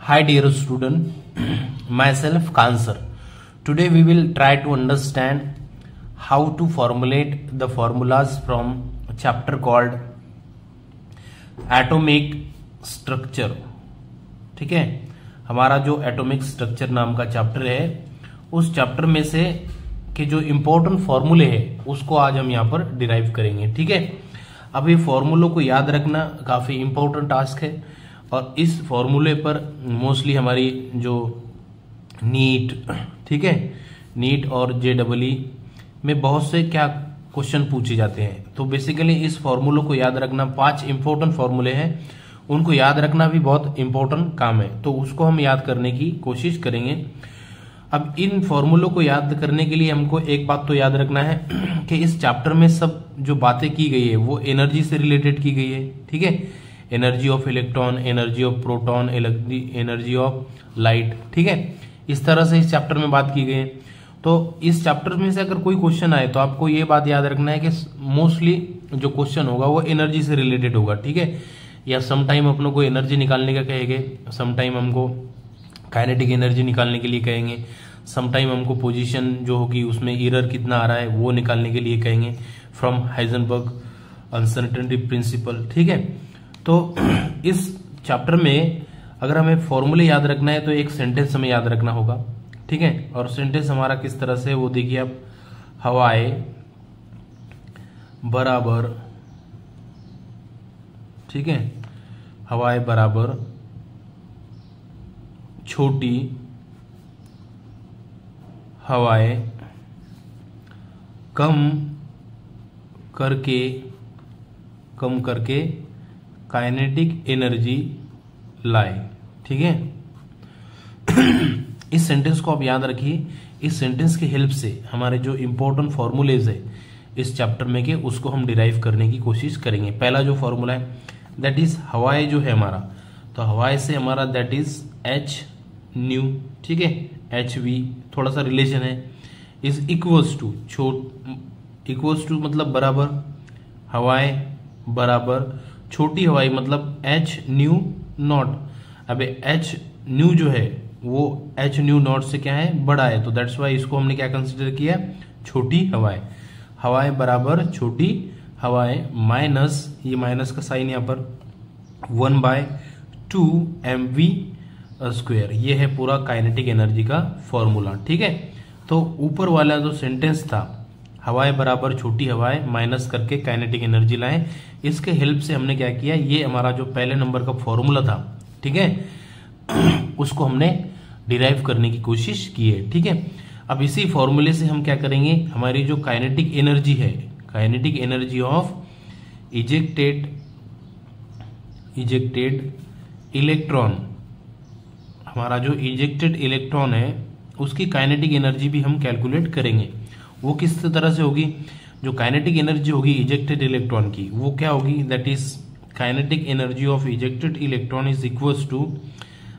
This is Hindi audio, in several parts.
Hi dear student, myself Kansar. Today we will try to understand how to formulate the formulas from a chapter called Atomic Structure. ठीक है, हमारा जो एटॉमिक स्ट्रक्चर नाम का चैप्टर है उस चैप्टर में से के जो इम्पोर्टेंट फॉर्मूले है उसको आज हम यहाँ पर डिराइव करेंगे। ठीक है, अब ये फॉर्मूलों को याद रखना काफी इम्पोर्टेंट टास्क है और इस फॉर्मूले पर मोस्टली हमारी जो नीट, ठीक है, नीट और JEE में बहुत से क्या क्वेश्चन पूछे जाते हैं। तो बेसिकली इस फॉर्मूलों को याद रखना, 5 इंपॉर्टेंट फॉर्मूले हैं, उनको याद रखना भी बहुत इंपॉर्टेंट काम है, तो उसको हम याद करने की कोशिश करेंगे। अब इन फॉर्मूलों को याद करने के लिए हमको एक बात तो याद रखना है कि इस चैप्टर में सब जो बातें की गई है वो एनर्जी से रिलेटेड की गई है। ठीक है, energy of electron, energy of proton, energy of light. ठीक है, इस तरह से इस चैप्टर में बात की गई है। तो इस चैप्टर में से अगर कोई क्वेश्चन आए तो आपको ये बात याद रखना है कि मोस्टली जो क्वेश्चन होगा वो एनर्जी से रिलेटेड होगा। ठीक है, या सम टाइम अपनों को एनर्जी निकालने का कहेंगे, सम टाइम हमको काइनेटिक एनर्जी निकालने के लिए कहेंगे, सम टाइम हमको पोजीशन जो होगी उसमें एरर कितना आ रहा है वो निकालने के लिए कहेंगे फ्रॉम हाइजेनबर्ग अनसर्टेनिटी प्रिंसिपल। ठीक है, तो इस चैप्टर में अगर हमें फॉर्मूले याद रखना है तो एक सेंटेंस हमें याद रखना होगा। ठीक है, और सेंटेंस हमारा किस तरह से वो देखिए आप, हवाएं बराबर, ठीक है, हवाएं बराबर छोटी हवाएं कम करके काइनेटिक एनर्जी लाए। ठीक है, इस सेंटेंस को आप याद रखिए। इस सेंटेंस की हेल्प से हमारे जो इंपॉर्टेंट फॉर्मूलेज है इस चैप्टर में के उसको हम डिराइव करने की कोशिश करेंगे। पहला जो फॉर्मूला है दैट इज हवाएं जो है हमारा, तो हवाएं से हमारा दैट इज एच न्यू। ठीक है, एच वी थोड़ा सा रिलेशन है, इज इक्वल्स टू मतलब बराबर, हवाएं बराबर छोटी हवाई मतलब एच न्यू नॉट। अब एच न्यू जो है वो एच न्यू नॉट से क्या है, बड़ा है, तो दैट्स वाई इसको हमने क्या कंसिडर किया, छोटी हवाएं। हवाएं बराबर छोटी हवाएं माइनस, ये माइनस का साइन यहां पर 1/2 mv²। ये है पूरा काइनेटिक एनर्जी का फॉर्मूला। ठीक है, तो ऊपर वाला जो सेंटेंस था हवाएं बराबर छोटी हवाएं माइनस करके काइनेटिक एनर्जी लाएं, इसके हेल्प से हमने क्या किया, ये हमारा जो पहले नंबर का फॉर्मूला था, ठीक है, उसको हमने डिराइव करने की कोशिश की है। ठीक है, अब इसी फॉर्मूले से हम क्या करेंगे, हमारी जो काइनेटिक एनर्जी है, kinetic energy of ejected electron, हमारा जो इजेक्टेड इलेक्ट्रॉन है उसकी काइनेटिक एनर्जी भी हम कैलकुलेट करेंगे। वो किस तरह से होगी, जो काइनेटिक एनर्जी होगी इजेक्टेड इलेक्ट्रॉन की वो क्या होगी, that is kinetic energy of ejected electron is equals to,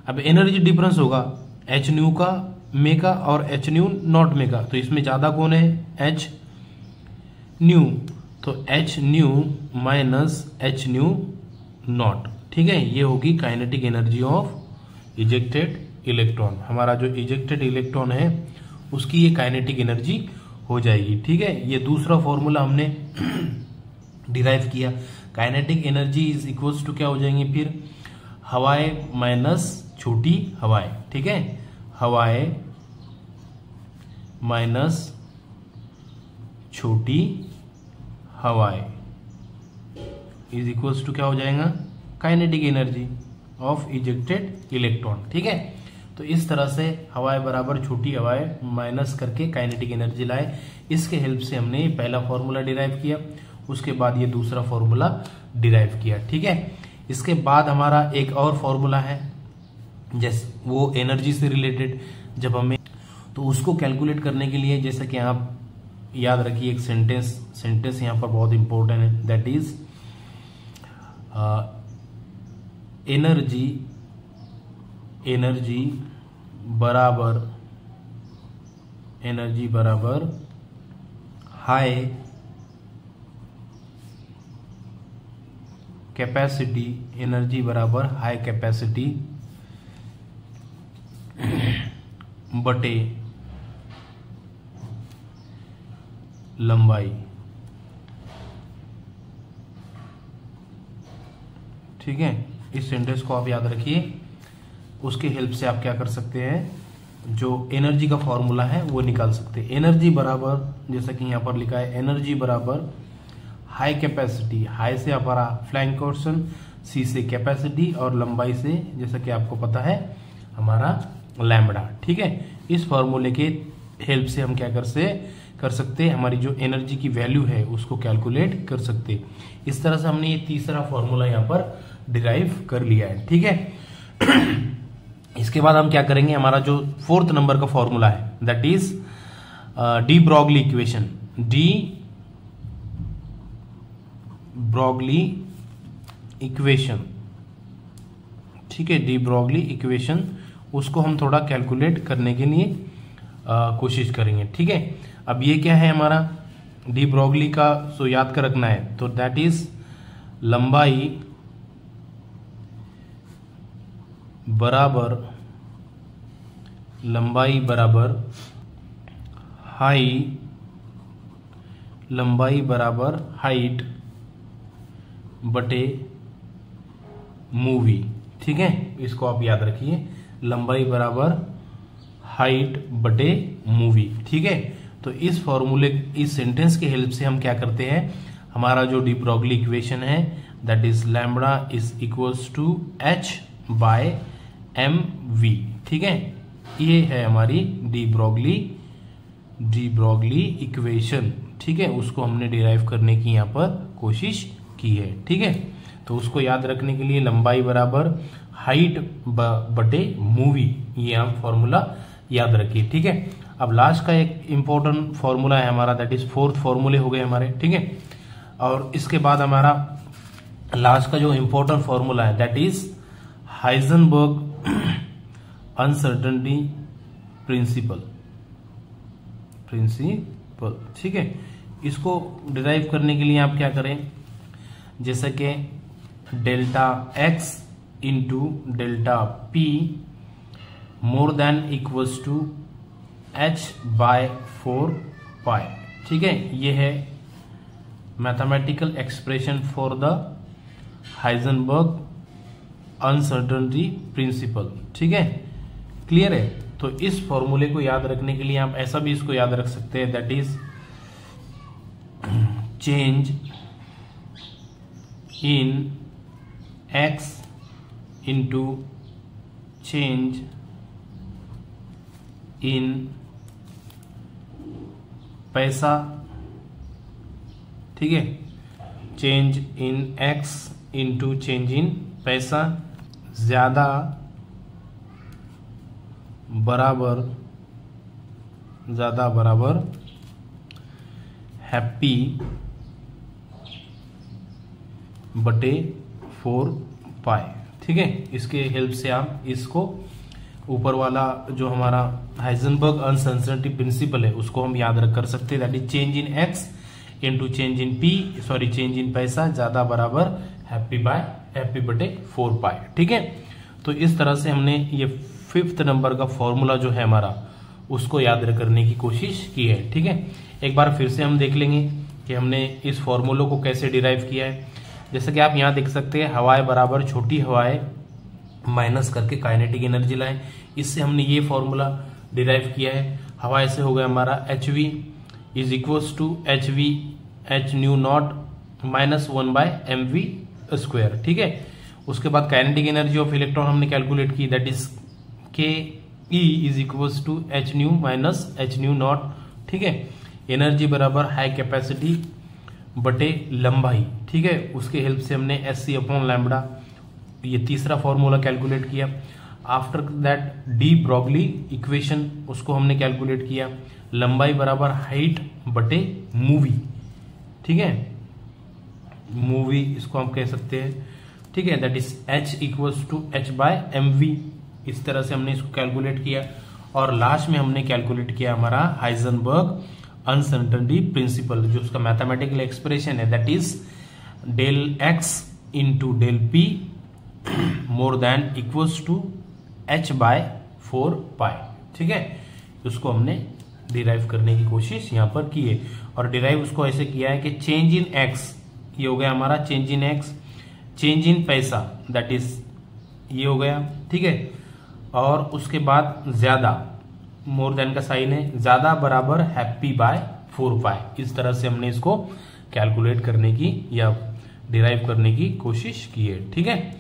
अब एनर्जी डिफरेंस होगा एच न्यू का में का और एच न्यू नॉट में का, तो इसमें ज्यादा कौन है, एच न्यू, तो H nu minus h nu naught. ठीक है, ये होगी kinetic energy of ejected electron. हमारा जो इजेक्टेड इलेक्ट्रॉन है उसकी ये काइनेटिक एनर्जी हो जाएगी। ठीक है, ये दूसरा फॉर्मूला हमने डिराइव किया। Kinetic energy is equals to क्या हो जाएंगे फिर, हवाएं माइनस छोटी हवाएं। ठीक है, हवाएं माइनस छोटी हवाएं इज इक्वल्स टू क्या हो जाएगा, kinetic energy of ejected electron. ठीक है, तो इस तरह से हवाएं बराबर छोटी हवाएं माइनस करके काइनेटिक एनर्जी लाए, इसके हेल्प से हमने पहला फॉर्मूला डिराइव किया, उसके बाद ये दूसरा फॉर्मूला डिराइव किया। ठीक है, इसके बाद हमारा एक और फॉर्मूला है जैसे वो एनर्जी से रिलेटेड, जब हमें तो उसको कैलकुलेट करने के लिए जैसे कि आप याद रखिए एक सेंटेंस यहाँ पर बहुत इंपॉर्टेंट है, दैट इज एनर्जी बराबर हाई कैपेसिटी, एनर्जी बराबर हाई कैपेसिटी बटे लंबाई। ठीक है, इस सेंटेंस को आप याद रखिए। उसके हेल्प से आप क्या कर सकते हैं, जो एनर्जी का फॉर्मूला है वो निकाल सकते हैं। एनर्जी बराबर, जैसा कि यहां पर लिखा है, एनर्जी बराबर हाई कैपेसिटी, हाई से हमारा फ्लैंक कोएफिशिएंट, सी से कैपेसिटी और लंबाई से, जैसा कि आपको पता है, हमारा लैम्बडा। ठीक है, इस फॉर्मूले के हेल्प से हम क्या कर सकते हैं, हमारी जो एनर्जी की वैल्यू है उसको कैलकुलेट कर सकते हैं। इस तरह से हमने ये तीसरा फॉर्मूला यहाँ पर डिराइव कर लिया है। ठीक है, इसके बाद हम क्या करेंगे, हमारा जो फोर्थ नंबर का फॉर्मूला है that is D Broglie equation. D Broglie equation, ठीक है, डी ब्रॉगली इक्वेशन, उसको हम थोड़ा कैलकुलेट करने के लिए कोशिश करेंगे। ठीक है, अब ये क्या है हमारा डी ब्रॉगली का, सो याद कर रखना है, तो दैट इज लंबाई बराबर हाई, लंबाई बराबर हाइट बटे मूवी। ठीक है, इसको आप याद रखिए, लंबाई बराबर हाइट बटे मूवी। ठीक है, तो इस फॉर्मूले, इस सेंटेंस के हेल्प से हम क्या करते हैं, हमारा जो डी ब्रॉगली इक्वेशन है that is lambda is equals to h by m v. ठीक है, ये है हमारी डी ब्रॉगली इक्वेशन। ठीक है, उसको हमने डिराइव करने की यहाँ पर कोशिश की है। ठीक है, तो उसको याद रखने के लिए लंबाई बराबर हाइट बटे मूवी, ये आप फॉर्मूला याद रखिए। ठीक है, अब लास्ट का एक इंपॉर्टेंट फॉर्मूला है हमारा, दैट इज फोर्थ फॉर्मूले हो गए हमारे। ठीक है, और इसके बाद हमारा लास्ट का जो इंपॉर्टेंट फॉर्मूला है that is Heisenberg uncertainty principle. ठीक है, इसको डिराइव करने के लिए आप क्या करें, जैसे कि delta x into delta p more than equals to h by 4 pi. ठीक है, ये है mathematical expression for the Heisenberg uncertainty principle. ठीक है, क्लियर है। तो इस फॉर्मूले को याद रखने के लिए आप ऐसा भी इसको याद रख सकते हैं, that is change in x into change in पैसा। ठीक है, change in x into change in पैसा ज्यादा बराबर हैप्पी बटे 4 पाई। ठीक है, इसके हेल्प से आप इसको ऊपर वाला जो हमारा हाइजेनबर्ग अनसर्टेनिटी प्रिंसिपल है उसको हम याद रख कर सकते हैं, that is change in x into change in change in पैसा ज्यादा बराबर हैप्पी बटे 4 पाई। ठीक है, तो इस तरह से हमने ये फिफ्थ नंबर का फॉर्मूला जो है हमारा उसको याद करने की कोशिश की है। ठीक है, एक बार फिर से हम देख लेंगे कि हमने इस फॉर्मूलों को कैसे डिराइव किया है। जैसे कि आप यहाँ देख सकते हैं, हवाएं बराबर छोटी हवाएं माइनस करके काइनेटिक एनर्जी लाएं, इससे हमने ये फॉर्मूला डिराइव किया है। हवा ऐसे हो गया हमारा h v is equals to h nu naught minus 1 by m v square. ठीक है, उसके बाद काइनेटिक एनर्जी ऑफ इलेक्ट्रॉन हमने कैलकुलेट की, that is K E is equals to h nu minus h nu naught. ठीक है, एनर्जी बराबर हाई कैपेसिटी बटे लंबाई। ठीक है, उसके हेल्प से हमने एस सी अपॉन लैम्बडा, ये तीसरा फॉर्मूला कैलकुलेट किया। After that D Broglie equation, उसको हमने कैलकुलेट किया, लंबाई बराबर हाइट बटे मूवी। ठीक है, मूवी इसको हम कह सकते हैं। ठीक है, that is h equals to h by m v. इस तरह से हमने इसको कैलकुलेट किया और लास्ट में हमने कैलकुलेट किया हमारा हाइजेनबर्ग अनसर्टेनिटी प्रिंसिपल, जो उसका मैथमेटिकल एक्सप्रेशन है, that is del x into del p more than equals to h by 4 pi. ठीक है, उसको हमने डिराइव करने की कोशिश यहाँ पर की है। और डिराइव उसको ऐसे किया है कि चेंज इन एक्स, ये हो गया हमारा change in x, change in पैसा दैट इज ये हो गया, ठीक है। और उसके बाद ज्यादा, मोर देन का साइन है, ज्यादा बराबर हैप्पी बाय 4/5। इस तरह से हमने इसको कैलकुलेट करने की या डिराइव करने की कोशिश की है, ठीक है।